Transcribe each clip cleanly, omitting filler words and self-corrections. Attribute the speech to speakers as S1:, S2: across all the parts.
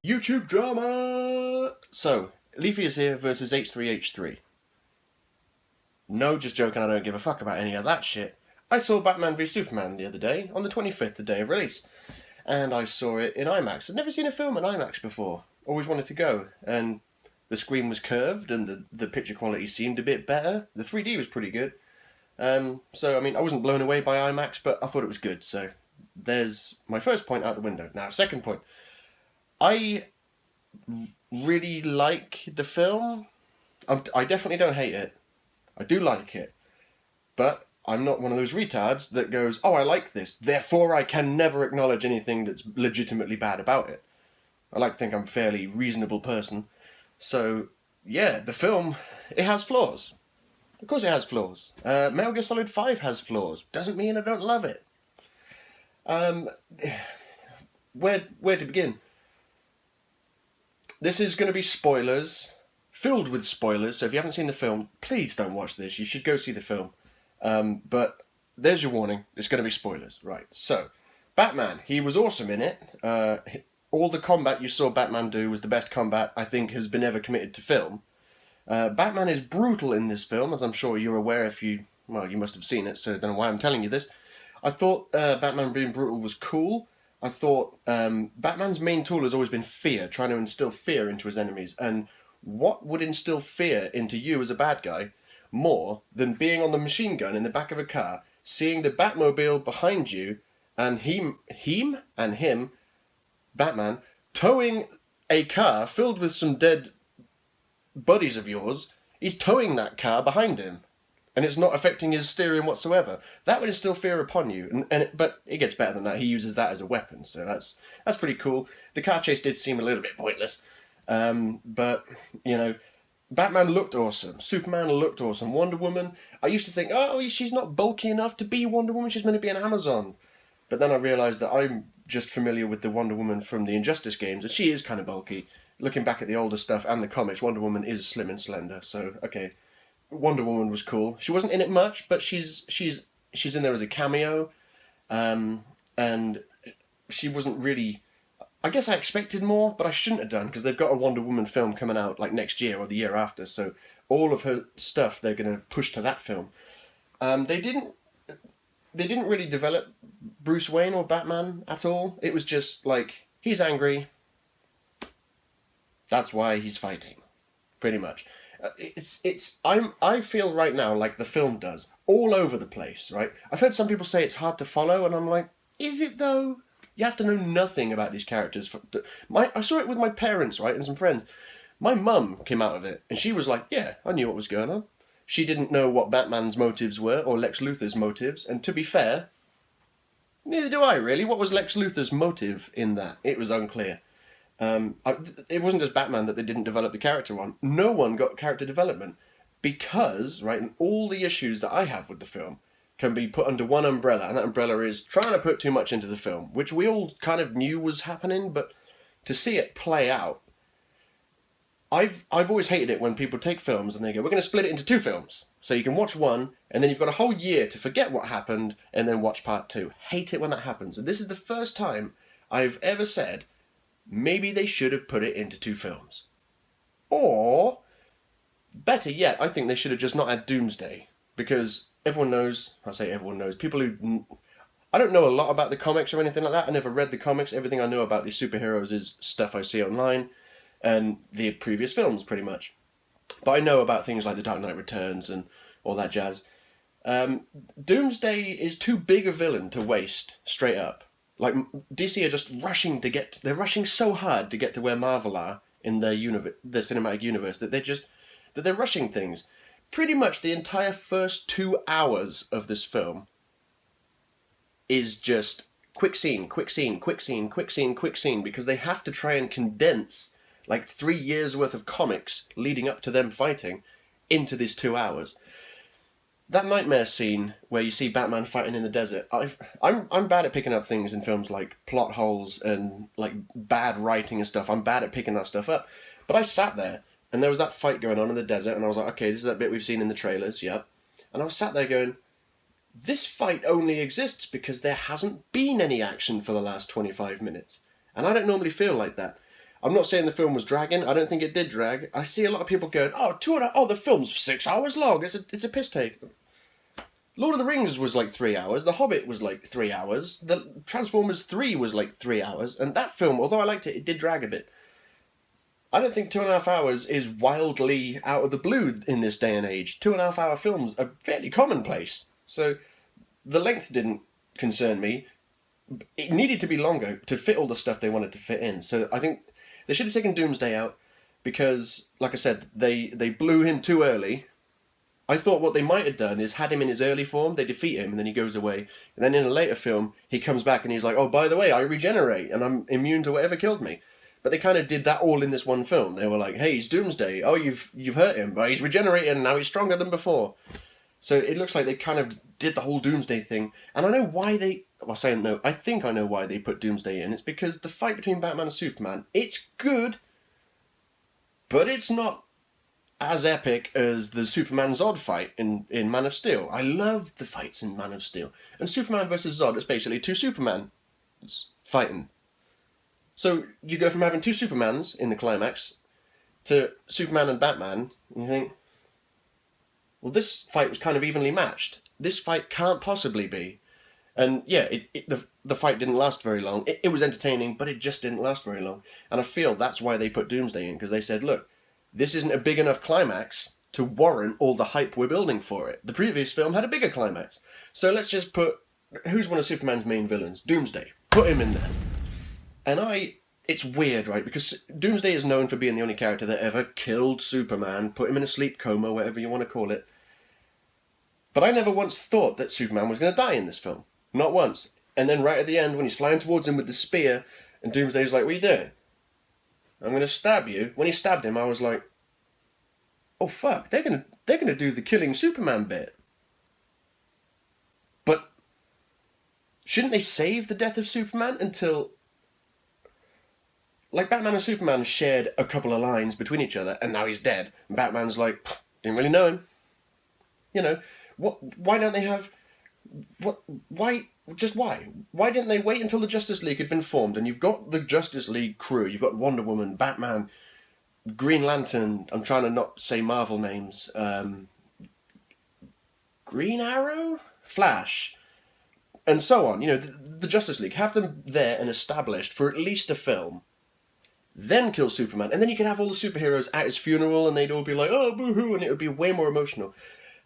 S1: YouTube drama! So, Leafy is here versus H3H3. No, just joking, I don't give a fuck about any of that shit. I saw Batman v Superman the other day, on the 25th, the day of release. And I saw it in IMAX. I'd never seen a film in IMAX before. Always wanted to go. And the screen was curved and the picture quality seemed a bit better. The 3D was pretty good. So, I mean, I wasn't blown away by IMAX, but I thought it was good. So, there's my first point out the window. Now, second point. I really like the film. I definitely don't hate it. I do like it. But I'm not one of those retards that goes, oh, I like this, therefore I can never acknowledge anything that's legitimately bad about it. I like to think I'm a fairly reasonable person. So, yeah, the film, it has flaws. Of course it has flaws. Metal Gear Solid 5 has flaws. Doesn't mean I don't love it. Where to begin? This is going to be spoilers, filled with spoilers, so if you haven't seen the film, please don't watch this. You should go see the film. But there's your warning. It's going to be spoilers. Right, so, Batman. He was awesome in it. All the combat you saw Batman do was the best combat I think has been ever committed to film. Batman is brutal in this film, as I'm sure you're aware if you must have seen it, so I don't know why I'm telling you this. I thought Batman being brutal was cool. I thought Batman's main tool has always been fear, trying to instill fear into his enemies. And what would instill fear into you as a bad guy more than being on the machine gun in the back of a car, seeing the Batmobile behind you, and him, Batman, towing a car filled with some dead buddies of yours. He's towing that car behind him. And it's not affecting his steering whatsoever. That would instill fear upon you. But it gets better than that. He uses that as a weapon, so that's pretty cool. The car chase did seem a little bit pointless. But, you know, Batman looked awesome. Superman looked awesome. Wonder Woman, I used to think, oh, she's not bulky enough to be Wonder Woman. She's meant to be an Amazon. But then I realised that I'm just familiar with the Wonder Woman from the Injustice games, and she is kind of bulky. Looking back at the older stuff and the comics, Wonder Woman is slim and slender, so, okay. Wonder Woman was cool. She wasn't in it much, but she's in there as a cameo, and she wasn't really. I guess I expected more, but I shouldn't have done because they've got a Wonder Woman film coming out like next year or the year after. So all of her stuff they're going to push to that film. They didn't really develop Bruce Wayne or Batman at all. It was just like he's angry. That's why he's fighting, pretty much. I feel right now like the film does, all over the place, right? I've heard some people say it's hard to follow, and I'm like, is it though? You have to know nothing about these characters. I saw it with my parents, right, and some friends. My mum came out of it, and she was like, yeah, I knew what was going on. She didn't know what Batman's motives were, or Lex Luthor's motives, and to be fair, neither do I, really. What was Lex Luthor's motive in that? It was unclear. It wasn't just Batman that they didn't develop the character on. No one got character development because, right, and all the issues that I have with the film can be put under one umbrella, and that umbrella is trying to put too much into the film, which we all kind of knew was happening, but to see it play out, I've always hated it when people take films and they go, we're going to split it into two films, so you can watch one, and then you've got a whole year to forget what happened, and then watch part two. Hate it when that happens, and this is the first time I've ever said, maybe they should have put it into two films. Or, better yet, I think they should have just not had Doomsday. Because everyone knows, I say everyone knows, people who... I don't know a lot about the comics or anything like that. I never read the comics. Everything I know about these superheroes is stuff I see online and the previous films, pretty much. But I know about things like The Dark Knight Returns and all that jazz. Doomsday is too big a villain to waste, straight up. Like, DC are just rushing to get... They're rushing so hard to get to where Marvel are in their cinematic universe that they're rushing things. Pretty much the entire first 2 hours of this film is just quick scene, quick scene, quick scene, quick scene, quick scene, because they have to try and condense like 3 years worth of comics leading up to them fighting into these 2 hours. That nightmare scene where you see Batman fighting in the desert, I'm bad at picking up things in films like plot holes and like bad writing and stuff. I'm bad at picking that stuff up. But I sat there and there was that fight going on in the desert and I was like, okay, this is that bit we've seen in the trailers, yep. And I was sat there going, this fight only exists because there hasn't been any action for the last 25 minutes. And I don't normally feel like that. I'm not saying the film was dragging. I don't think it did drag. I see a lot of people going, the film's 6 hours long. It's a piss take. Lord of the Rings was like 3 hours. The Hobbit was like 3 hours. The Transformers 3 was like 3 hours. And that film, although I liked it, it did drag a bit. I don't think 2.5 hours is wildly out of the blue in this day and age. 2.5 hour films are fairly commonplace. So the length didn't concern me. It needed to be longer to fit all the stuff they wanted to fit in. So I think they should have taken Doomsday out because, like I said, they blew him too early. I thought what they might have done is had him in his early form, they defeat him, and then he goes away. And then in a later film, he comes back and he's like, oh, by the way, I regenerate, and I'm immune to whatever killed me. But they kind of did that all in this one film. They were like, hey, he's Doomsday. Oh, you've hurt him, but he's regenerating, now he's stronger than before. So it looks like they kind of did the whole Doomsday thing. And I know why they... Well, saying no, I think I know why they put Doomsday in. It's because the fight between Batman and Superman, it's good, but it's not as epic as the Superman Zod fight in Man of Steel. I loved the fights in Man of Steel. And Superman versus Zod is basically two Superman fighting. So you go from having two Supermans in the climax to Superman and Batman, and you think, well, this fight was kind of evenly matched. This fight can't possibly be. And yeah, the fight didn't last very long. It was entertaining, but it just didn't last very long. And I feel that's why they put Doomsday in, because they said, look, this isn't a big enough climax to warrant all the hype we're building for it. The previous film had a bigger climax. So let's just put... Who's one of Superman's main villains? Doomsday. Put him in there. And it's weird, right? Because Doomsday is known for being the only character that ever killed Superman, put him in a sleep coma, whatever you want to call it. But I never once thought that Superman was going to die in this film. Not once. And then right at the end, when he's flying towards him with the spear, and Doomsday's like, what are you doing? I'm going to stab you. When he stabbed him, I was like, oh fuck, they're gonna do the killing Superman bit. But shouldn't they save the death of Superman until... Like, Batman and Superman shared a couple of lines between each other, and now he's dead. And Batman's like, didn't really know him. You know, why don't they have... Why? Why didn't they wait until the Justice League had been formed, and you've got the Justice League crew, you've got Wonder Woman, Batman, Green Lantern, I'm trying to not say Marvel names, Green Arrow? Flash, and so on. You know, the Justice League, have them there and established for at least a film, then kill Superman, and then you could have all the superheroes at his funeral, and they'd all be like, oh, boo-hoo, and it would be way more emotional.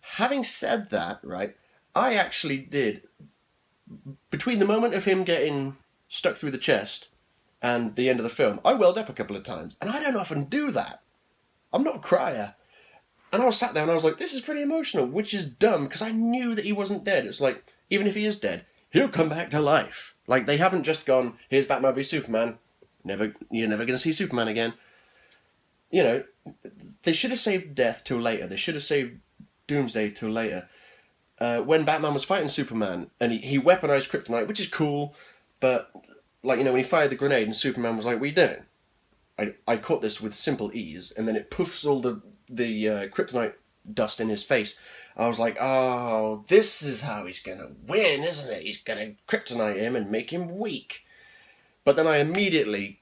S1: Having said that, right, I actually did, between the moment of him getting stuck through the chest and the end of the film, I welled up a couple of times, and I don't often do that. I'm not a crier. And I was sat there and I was like, this is pretty emotional, which is dumb, because I knew that he wasn't dead. It's like, even if he is dead, he'll come back to life. Like, they haven't just gone, here's Batman v Superman, you're never going to see Superman again. You know, they should have saved death till later. They should have saved Doomsday till later. When Batman was fighting Superman, and he weaponized kryptonite, which is cool, but, like, you know, when he fired the grenade and Superman was like, what are you doing? I caught this with simple ease, and then it poofs all the kryptonite dust in his face. I was like, oh, this is how he's going to win, isn't it? He's going to kryptonite him and make him weak. But then I immediately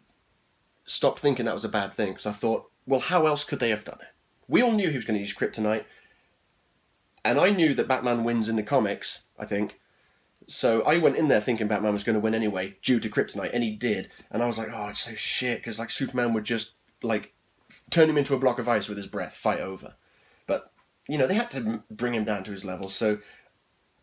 S1: stopped thinking that was a bad thing, because I thought, well, how else could they have done it? We all knew he was going to use kryptonite, and I knew that Batman wins in the comics, I think. So I went in there thinking Batman was going to win anyway, due to kryptonite, and he did. And I was like, oh, it's so shit, because, like, Superman would just, like, turn him into a block of ice with his breath, fight over. But, you know, they had to bring him down to his level, so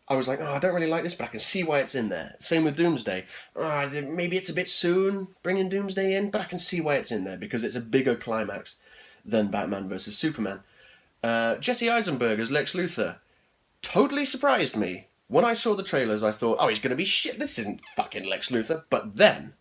S1: I was like, oh, I don't really like this, but I can see why it's in there. Same with Doomsday. Oh, maybe it's a bit soon bringing Doomsday in, but I can see why it's in there, because it's a bigger climax than Batman vs. Superman. Jesse Eisenberg as Lex Luthor totally surprised me. When I saw the trailers, I thought, oh, he's going to be shit. This isn't fucking Lex Luthor. But then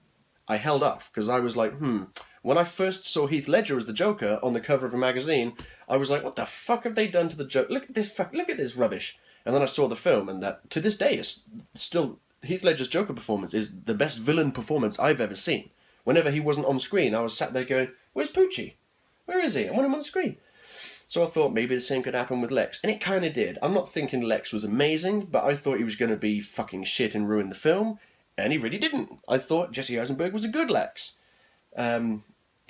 S1: I held off, because I was like, When I first saw Heath Ledger as the Joker on the cover of a magazine, I was like, what the fuck have they done to the Joker? Look at this rubbish. And then I saw the film, and that, to this day, is still, Heath Ledger's Joker performance is the best villain performance I've ever seen. Whenever he wasn't on screen, I was sat there going, where's Poochie? Where is he? I want him on screen. So I thought maybe the same could happen with Lex. And it kind of did. I'm not thinking Lex was amazing, but I thought he was going to be fucking shit and ruin the film. And he really didn't. I thought Jesse Eisenberg was a good Lex. Even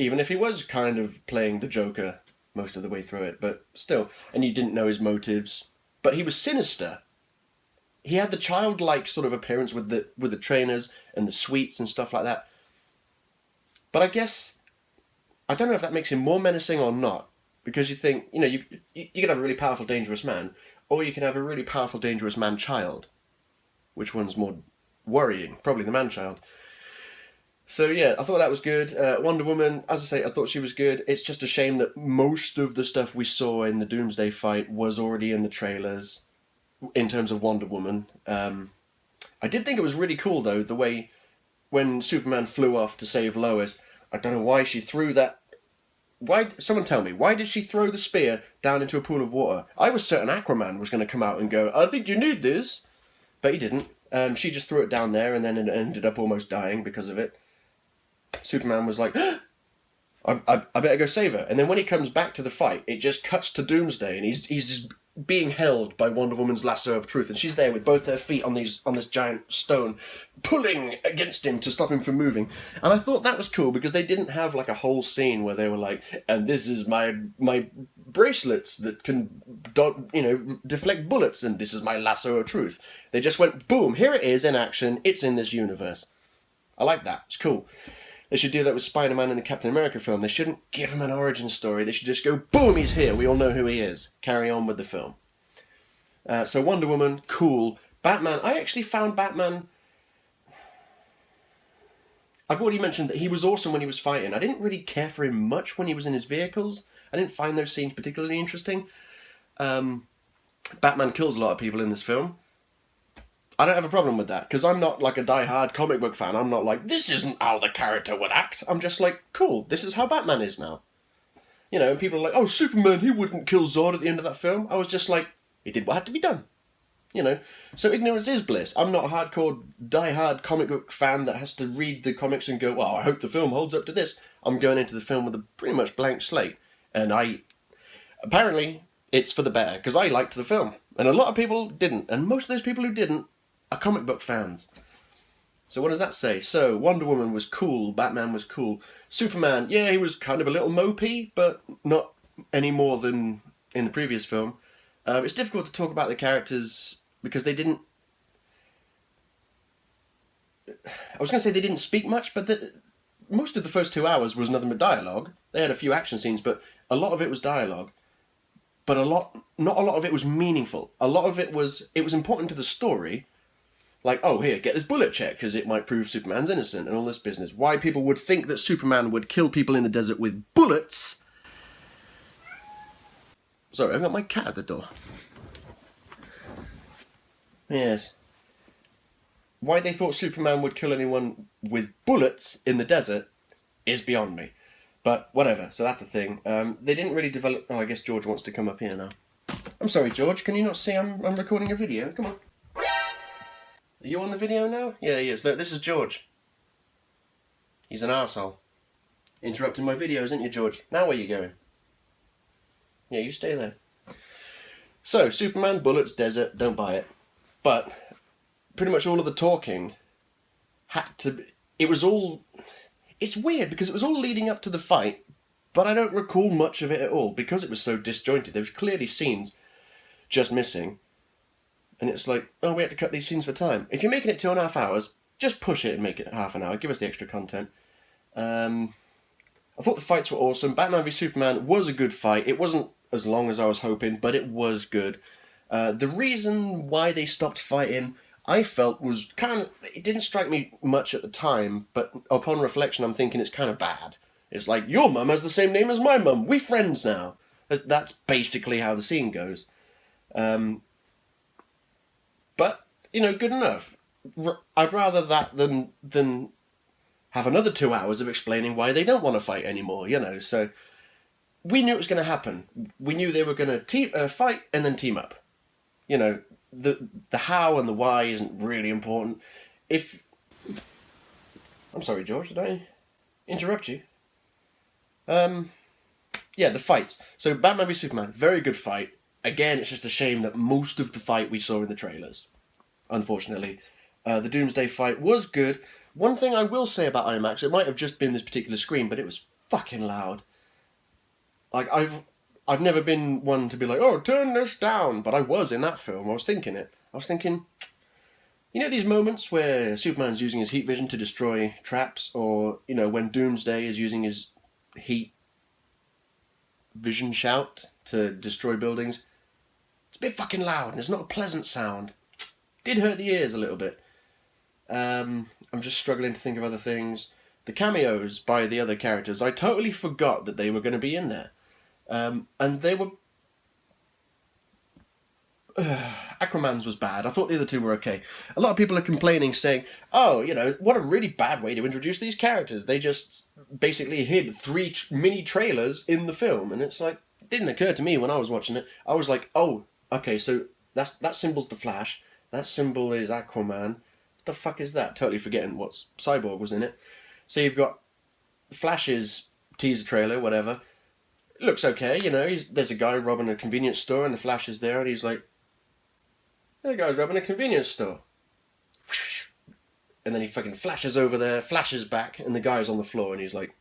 S1: even if he was kind of playing the Joker most of the way through it, but still. And you didn't know his motives. But he was sinister. He had the childlike sort of appearance with the trainers and the sweets and stuff like that. But I guess, I don't know if that makes him more menacing or not, because you think, you could have a really powerful, dangerous man, or you can have a really powerful, dangerous man-child. Which one's more worrying? Probably the man-child. So yeah, I thought that was good. Wonder Woman, as I say, I thought she was good. It's just a shame that most of the stuff we saw in the Doomsday fight was already in the trailers, in terms of Wonder Woman. I did think it was really cool, though, the way when Superman flew off to save Lois, I don't know why she threw that... Someone tell me, why did she throw the spear down into a pool of water? I was certain Aquaman was going to come out and go, I think you need this. But he didn't. She just threw it down there, and then it ended up almost dying because of it. Superman was like, I better go save her. And then when he comes back to the fight, it just cuts to Doomsday, and he's just being held by Wonder Woman's lasso of truth, and she's there with both her feet on this giant stone, pulling against him to stop him from moving. And I thought that was cool, because they didn't have like a whole scene where they were like, and this is my bracelets that can deflect bullets, and this is my lasso of truth. They just went, boom, here it is in action, it's in this universe. I like that, it's cool. They should do that with Spider-Man in the Captain America film. They shouldn't give him an origin story. They should just go, boom, he's here. We all know who he is. Carry on with the film. So Wonder Woman, cool. Batman, I actually found Batman... I've already mentioned that he was awesome when he was fighting. I didn't really care for him much when he was in his vehicles. I didn't find those scenes particularly interesting. Batman kills a lot of people in this film. I don't have a problem with that, because I'm not like a die-hard comic book fan. I'm not like, this isn't how the character would act. I'm just like, cool, this is how Batman is now. And people are like, oh, Superman, he wouldn't kill Zod at the end of that film. I was just like, he did what had to be done. So ignorance is bliss. I'm not a hardcore, die-hard comic book fan that has to read the comics and go, well, I hope the film holds up to this. I'm going into the film with a pretty much blank slate. And apparently, it's for the better, because I liked the film. And a lot of people didn't. And most of those people who didn't are comic book fans. So what does that say? So, Wonder Woman was cool, Batman was cool. Superman, yeah, he was kind of a little mopey, but not any more than in the previous film. It's difficult to talk about the characters because they didn't... I was going to say they didn't speak much, but most of the first 2 hours was nothing but dialogue. They had a few action scenes, but a lot of it was dialogue. But not a lot of it was meaningful. A lot of it was important to the story. Like, oh, here, get this bullet check, because it might prove Superman's innocent, and all this business. Why people would think that Superman would kill people in the desert with bullets... Sorry, I've got my cat at the door. Yes. Why they thought Superman would kill anyone with bullets in the desert is beyond me. But whatever, so that's a thing. They didn't really develop... Oh, I guess George wants to come up here now. I'm sorry, George, can you not see I'm recording a video? Come on. Are you on the video now? Yeah, he is. Look, this is George. He's an arsehole. Interrupting my video, isn't you, George? Now where you going? Yeah, you stay there. So, Superman, bullets, desert, don't buy it. But, pretty much all of the talking had to be... It was all... It's weird, because it was all leading up to the fight, but I don't recall much of it at all, because it was so disjointed. There was clearly scenes just missing. And it's like, oh, we had to cut these scenes for time. If you're making it 2.5 hours, just push it and make it half an hour. Give us the extra content. I thought the fights were awesome. Batman v Superman was a good fight. It wasn't as long as I was hoping, but it was good. The reason why they stopped fighting, I felt, was kind of... It didn't strike me much at the time, but upon reflection, I'm thinking it's kind of bad. It's like, your mum has the same name as my mum. We're friends now. That's basically how the scene goes. But, good enough. I'd rather that than have another 2 hours of explaining why they don't want to fight anymore, So, we knew it was going to happen. We knew they were going to fight and then team up. The how and the why isn't really important. I'm sorry, George, did I interrupt you? Yeah, the fights. So, Batman v Superman, very good fight. Again, it's just a shame that most of the fight we saw in the trailers, unfortunately. The Doomsday fight was good. One thing I will say about IMAX, it might have just been this particular screen, but it was fucking loud. Like, I've never been one to be like, oh, turn this down, but I was in that film. I was thinking, you know these moments where Superman's using his heat vision to destroy traps, or, you know, when Doomsday is using his heat vision shout to destroy buildings? It's a bit fucking loud, and it's not a pleasant sound. Did hurt the ears a little bit. I'm just struggling to think of other things. The cameos by the other characters, I totally forgot that they were going to be in there. And they were... Aquaman's was bad. I thought the other two were okay. A lot of people are complaining, saying, oh, you know, what a really bad way to introduce these characters. They just basically hid 3 mini trailers in the film. And it's like, it didn't occur to me when I was watching it. I was like, oh, okay, so that symbol's the Flash. That symbol is Aquaman. What the fuck is that? Totally forgetting what Cyborg was in it. So you've got Flash's teaser trailer, whatever. It looks okay, you know. There's a guy robbing a convenience store, and the Flash is there, and he's like, "That guy's robbing a convenience store." And then he fucking flashes over there, flashes back, and the guy's on the floor, and he's like,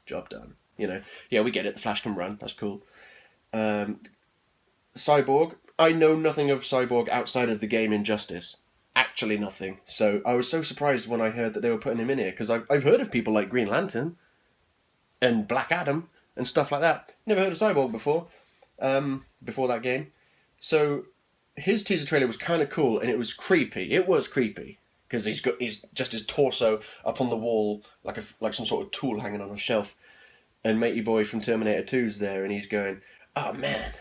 S1: "Job done." You know. Yeah, we get it. The Flash can run. That's cool. Cyborg. I know nothing of Cyborg outside of the game Injustice. Actually nothing. So I was so surprised when I heard that they were putting him in here, because I've heard of people like Green Lantern and Black Adam and stuff like that. Never heard of Cyborg before that game. So his teaser trailer was kind of cool, and it was creepy. It was creepy because he's just his torso up on the wall like some sort of tool hanging on a shelf, and Matey Boy from Terminator 2's there, and he's going, "Oh man,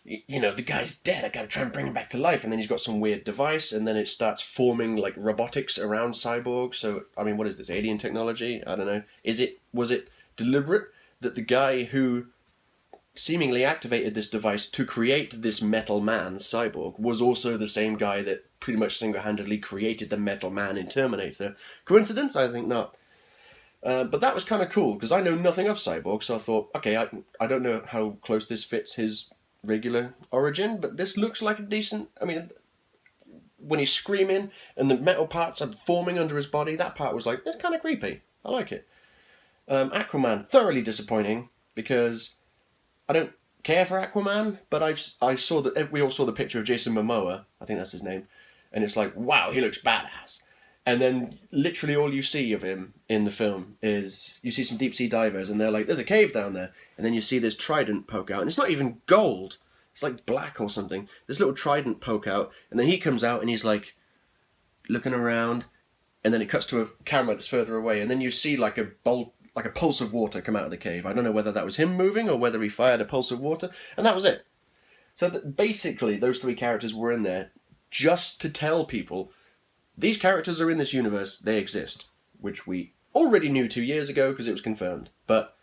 S1: you know, the guy's dead. I gotta try and bring him back to life." And then he's got some weird device, and then it starts forming like robotics around Cyborg. So I mean, what is this, alien technology? I don't know. Was it deliberate that the guy who seemingly activated this device to create this metal man, Cyborg, was also the same guy that pretty much single-handedly created the metal man in Terminator? Coincidence? I think not. But that was kind of cool, because I know nothing of Cyborg, so I thought, okay, I don't know how close this fits his regular origin, but this looks like a decent... I mean, when he's screaming and the metal parts are forming under his body, that part was like, it's kind of creepy. I like it. Aquaman, thoroughly disappointing, because I don't care for Aquaman, but we all saw the picture of Jason Momoa, I think that's his name, and it's like, wow, he looks badass. And then literally all you see of him in the film is, you see some deep sea divers, and they're like, there's a cave down there, and then you see this trident poke out, and it's not even gold, it's like black or something. This little trident poke out, and then he comes out and he's like looking around, and then it cuts to a camera that's further away, and then you see like a pulse of water come out of the cave. I don't know whether that was him moving or whether he fired a pulse of water, and that was it. So basically, those 3 characters were in there just to tell people, these characters are in this universe, they exist, which we already knew 2 years ago because it was confirmed. But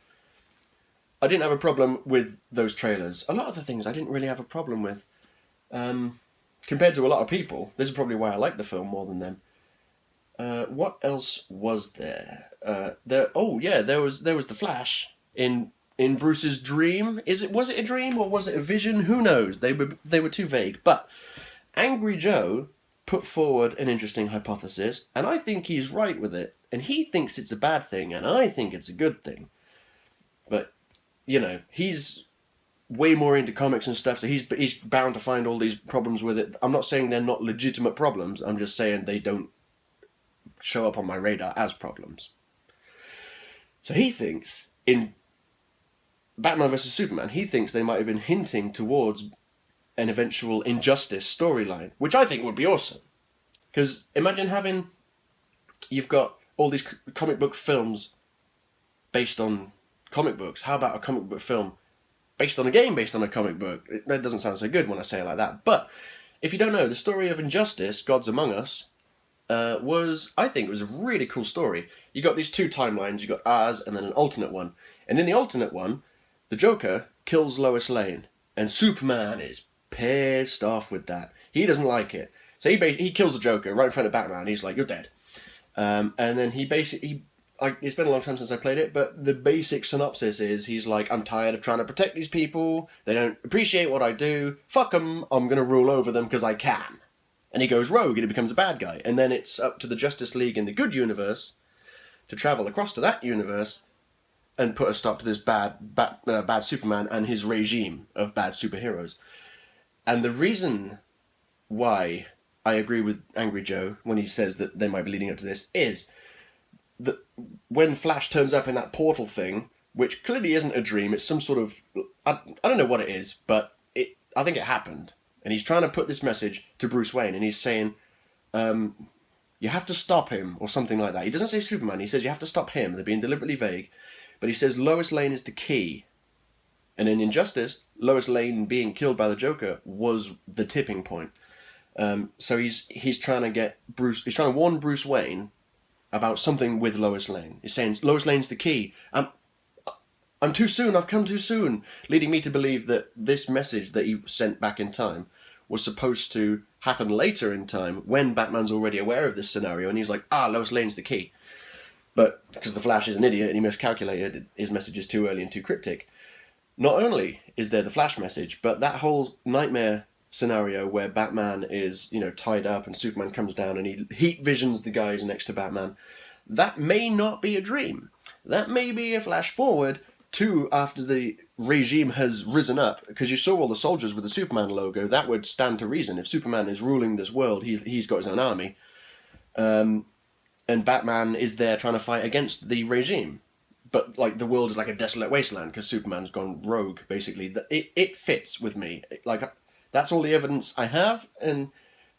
S1: I didn't have a problem with those trailers. A lot of the things I didn't really have a problem with. Compared to a lot of people, this is probably why I like the film more than them. What else was there? There was the Flash in Bruce's dream. Was it a dream or was it a vision? Who knows? They were too vague. But Angry Joe put forward an interesting hypothesis, and I think he's right with it. And he thinks it's a bad thing, and I think it's a good thing. But you know, he's way more into comics and stuff, so he's bound to find all these problems with it. I'm not saying they're not legitimate problems. I'm just saying they don't show up on my radar as problems. So he thinks, in Batman vs. Superman, he thinks they might have been hinting towards an eventual Injustice storyline, which I think would be awesome. Because imagine you've got all these comic book films based on comic books. How about a comic book film based on a game based on a comic book? That doesn't sound so good when I say it like that. But if you don't know, the story of Injustice, Gods Among Us, I think it was a really cool story. You got these 2 timelines, you got ours and then an alternate one. And in the alternate one, the Joker kills Lois Lane, and Superman is pissed off with that. He doesn't like it. So he kills the Joker right in front of Batman. He's like, you're dead. And then it's been a long time since I played it, but the basic synopsis is he's like, I'm tired of trying to protect these people. They don't appreciate what I do. Fuck them. I'm going to rule over them because I can. And he goes rogue and he becomes a bad guy. And then it's up to the Justice League in the good universe to travel across to that universe and put a stop to this bad Superman and his regime of bad superheroes. And the reason why I agree with Angry Joe when he says that they might be leading up to this is that when Flash turns up in that portal thing, which clearly isn't a dream, it's some sort of... I don't know what it is, but I think it happened. And he's trying to put this message to Bruce Wayne, and he's saying, you have to stop him, or something like that. He doesn't say Superman, he says you have to stop him. They're being deliberately vague. But he says Lois Lane is the key. And in Injustice, Lois Lane being killed by the Joker was the tipping point. So he's trying to get Bruce... He's trying to warn Bruce Wayne about something with Lois Lane. He's saying, Lois Lane's the key. I'm too soon, I've come too soon. Leading me to believe that this message that he sent back in time was supposed to happen later in time when Batman's already aware of this scenario, and he's like, Lois Lane's the key. But because the Flash is an idiot and he miscalculated, his message is too early and too cryptic. Not only is there the Flash message, but that whole nightmare scenario where Batman is, tied up and Superman comes down and he heat visions the guys next to Batman, that may not be a dream. That may be a flash forward to after the regime has risen up, because you saw all the soldiers with the Superman logo. That would stand to reason. If Superman is ruling this world, he's got his own army. And Batman is there trying to fight against the regime. But the world is like a desolate wasteland because Superman's gone rogue, basically. It fits with me. That's all the evidence I have, and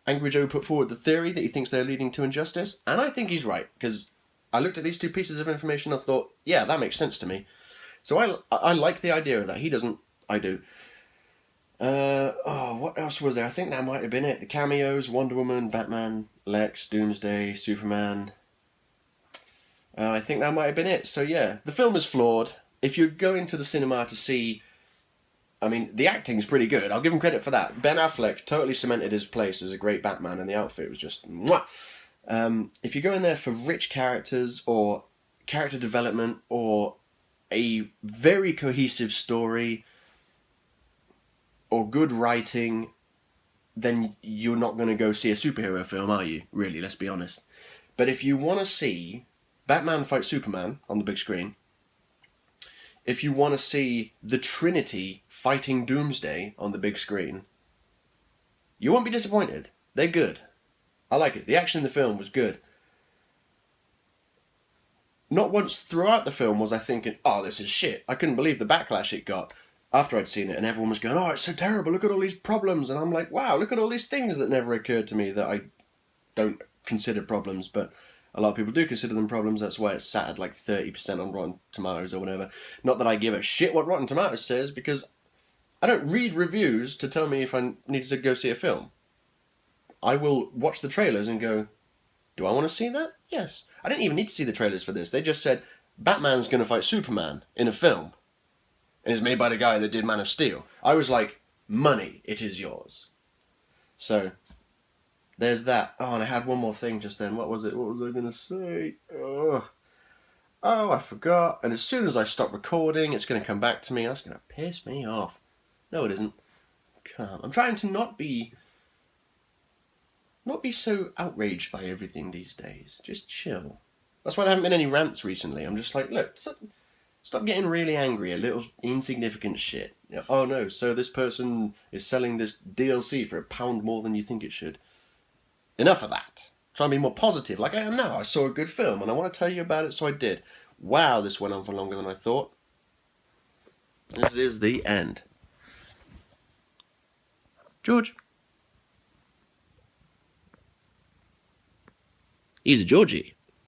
S1: Angry Joe put forward the theory that he thinks they're leading to Injustice, and I think he's right, because I looked at these two pieces of information and thought, yeah, that makes sense to me. So I like the idea of that. He doesn't, I do. What else was there? I think that might have been it. The cameos, Wonder Woman, Batman, Lex, Doomsday, Superman. I think that might have been it. So yeah, the film is flawed. If you're going to the cinema to see... I mean, the acting's pretty good. I'll give him credit for that. Ben Affleck totally cemented his place as a great Batman, and the outfit was just... mwah! If you go in there for rich characters, or character development, or a very cohesive story, or good writing, then you're not going to go see a superhero film, are you? Really, let's be honest. But if you want to see Batman fight Superman on the big screen, if you want to see the Trinity fighting Doomsday on the big screen, you won't be disappointed. They're good. I like it. The action in the film was good. Not once throughout the film was I thinking, this is shit. I couldn't believe the backlash it got after I'd seen it, and everyone was going, it's so terrible, look at all these problems. And I'm like, wow, look at all these things that never occurred to me that I don't consider problems, but a lot of people do consider them problems. That's why it's sat at 30% on Rotten Tomatoes or whatever. Not that I give a shit what Rotten Tomatoes says, because I don't read reviews to tell me if I need to go see a film. I will watch the trailers and go, do I want to see that? Yes. I didn't even need to see the trailers for this. They just said, Batman's going to fight Superman in a film. And it's made by the guy that did Man of Steel. I was like, money, it is yours. So... there's that. And I had one more thing just then. What was it? What was I going to say? I forgot. And as soon as I stop recording, it's going to come back to me. That's going to piss me off. No, it isn't. I'm trying to not be so outraged by everything these days. Just chill. That's why there haven't been any rants recently. I'm just like, look, stop getting really angry at little insignificant shit. Oh no, so this person is selling this DLC for £1 more than you think it should. Enough of that. Try and be more positive, like I am now. I saw a good film and I want to tell you about it, so I did. Wow, this went on for longer than I thought. This is the end. George. He's a Georgie.